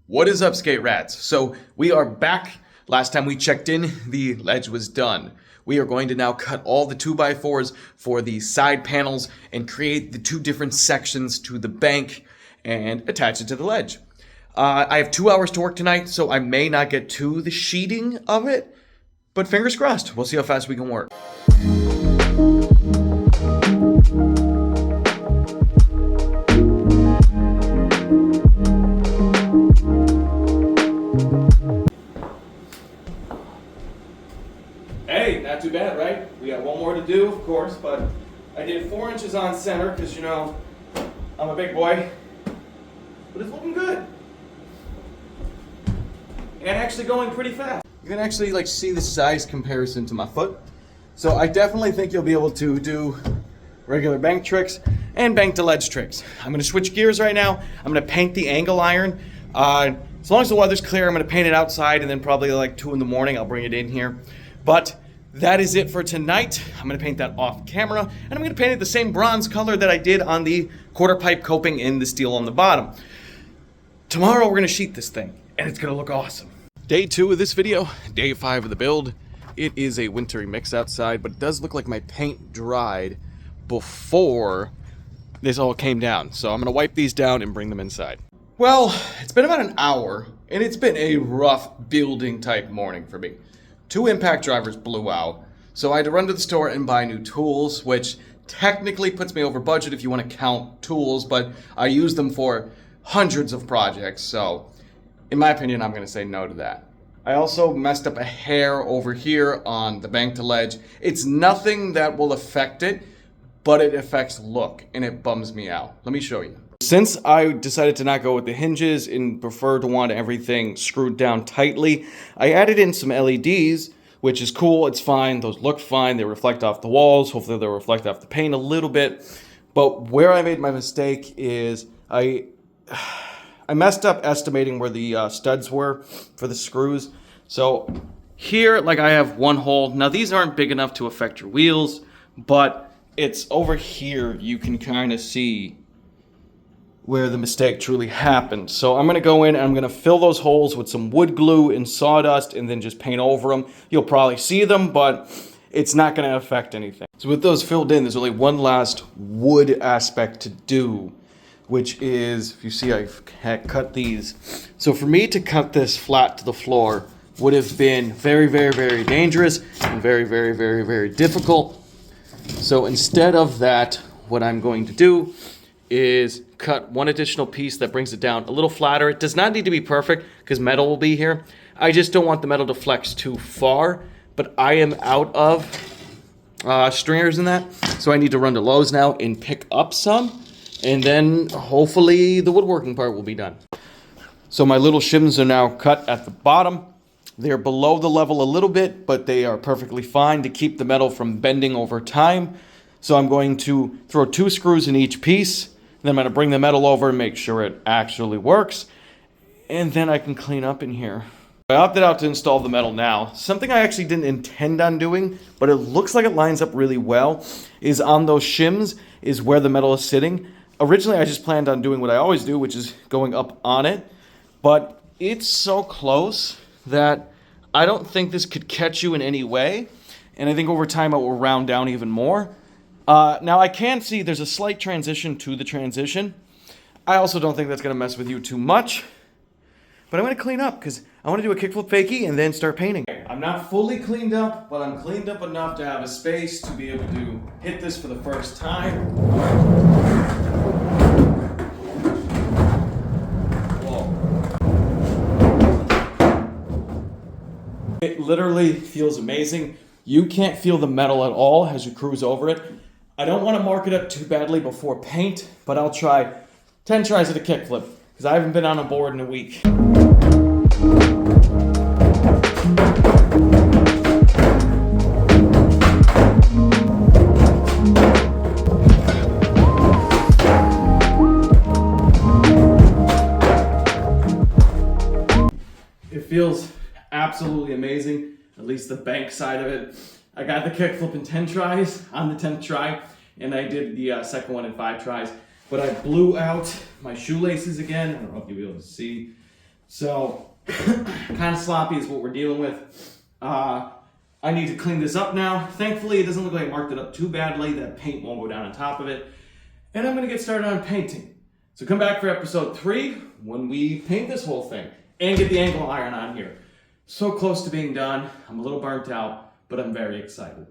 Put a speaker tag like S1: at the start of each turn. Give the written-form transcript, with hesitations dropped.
S1: What is up, skate rats? So we are back. Last time we checked in, the ledge was done. We are going to now cut all the 2x4s for the side panels and create the two different sections to the bank and attach it to the ledge. I have 2 hours to work tonight, so I may not get to the sheeting of it, but fingers crossed. We'll see how fast we can work. Hey, not too bad, right? We got one more to do, of course, but I did 4 inches on center because, you know, I'm a big boy. But it's looking good. And actually going pretty fast. You can actually see the size comparison to my foot. So I definitely think you'll be able to do regular bank tricks and bank to ledge tricks. I'm going to switch gears right now. I'm going to paint the angle iron. As long as the weather's clear, I'm going to paint it outside, and then probably 2 in the morning I'll bring it in here. But that is it for tonight. I'm going to paint that off camera, and I'm going to paint it the same bronze color that I did on the quarter pipe coping in the steel on the bottom. Tomorrow we're going to sheet this thing, and it's going to look awesome. Day 2 of this video, day 5 of the build. It is a wintry mix outside, but it does look like my paint dried before this all came down. So I'm going to wipe these down and bring them inside. Well, it's been about an hour, and it's been a rough building type morning for me. 2 impact drivers blew out, so I had to run to the store and buy new tools, which technically puts me over budget if you want to count tools, but I use them for hundreds of projects, so in my opinion, I'm going to say no to that. I also messed up a hair over here on the bank to ledge. It's nothing that will affect it, but it affects look, and it bums me out. Let me show you. Since I decided to not go with the hinges and prefer to want everything screwed down tightly, I added in some LEDs, which is cool. It's fine. Those look fine. They reflect off the walls. Hopefully they'll reflect off the paint a little bit. But where I made my mistake is I messed up estimating where the studs were for the screws. So here, I have one hole. Now these aren't big enough to affect your wheels, but it's over here you can kind of see where the mistake truly happened. So I'm going to go in and I'm going to fill those holes with some wood glue and sawdust and then just paint over them. You'll probably see them, but it's not going to affect anything. So with those filled in, there's only one last wood aspect to do, which is, if you see, I've cut these. So for me to cut this flat to the floor would have been very, very, very dangerous and very, very, very, very difficult. So instead of that, what I'm going to do is cut one additional piece that brings it down a little flatter. It does not need to be perfect because metal will be here. I just don't want the metal to flex too far, but I am out of stringers in that. So I need to run to Lowe's now and pick up some, and then hopefully the woodworking part will be done. So my little shims are now cut at the bottom. They're below the level a little bit, but they are perfectly fine to keep the metal from bending over time. So I'm going to throw 2 screws in each piece. Then I'm going to bring the metal over and make sure it actually works. And then I can clean up in here. I opted out to install the metal now. Something I actually didn't intend on doing, but it looks like it lines up really well, is on those shims is where the metal is sitting. Originally, I just planned on doing what I always do, which is going up on it. But it's so close that I don't think this could catch you in any way. And I think over time it will round down even more. Now I can see there's a slight transition to the transition. I also don't think that's going to mess with you too much. But I'm going to clean up because I want to do a kickflip fakie and then start painting. I'm not fully cleaned up, but I'm cleaned up enough to have a space to be able to hit this for the first time. Whoa. It literally feels amazing. You can't feel the metal at all as you cruise over it. I don't want to mark it up too badly before paint, but I'll try 10 tries at a kickflip because I haven't been on a board in a week. It feels absolutely amazing, at least the bank side of it. I got the kickflip in 10 tries on the 10th try, and I did the second one in 5 tries. But I blew out my shoelaces again. I don't know if you'll be able to see. So kind of sloppy is what we're dealing with. I need to clean this up now. Thankfully, it doesn't look like I marked it up too badly. That paint won't go down on top of it. And I'm gonna get started on painting. So come back for episode 3 when we paint this whole thing and get the angle iron on here. So close to being done. I'm a little burnt out, but I'm very excited.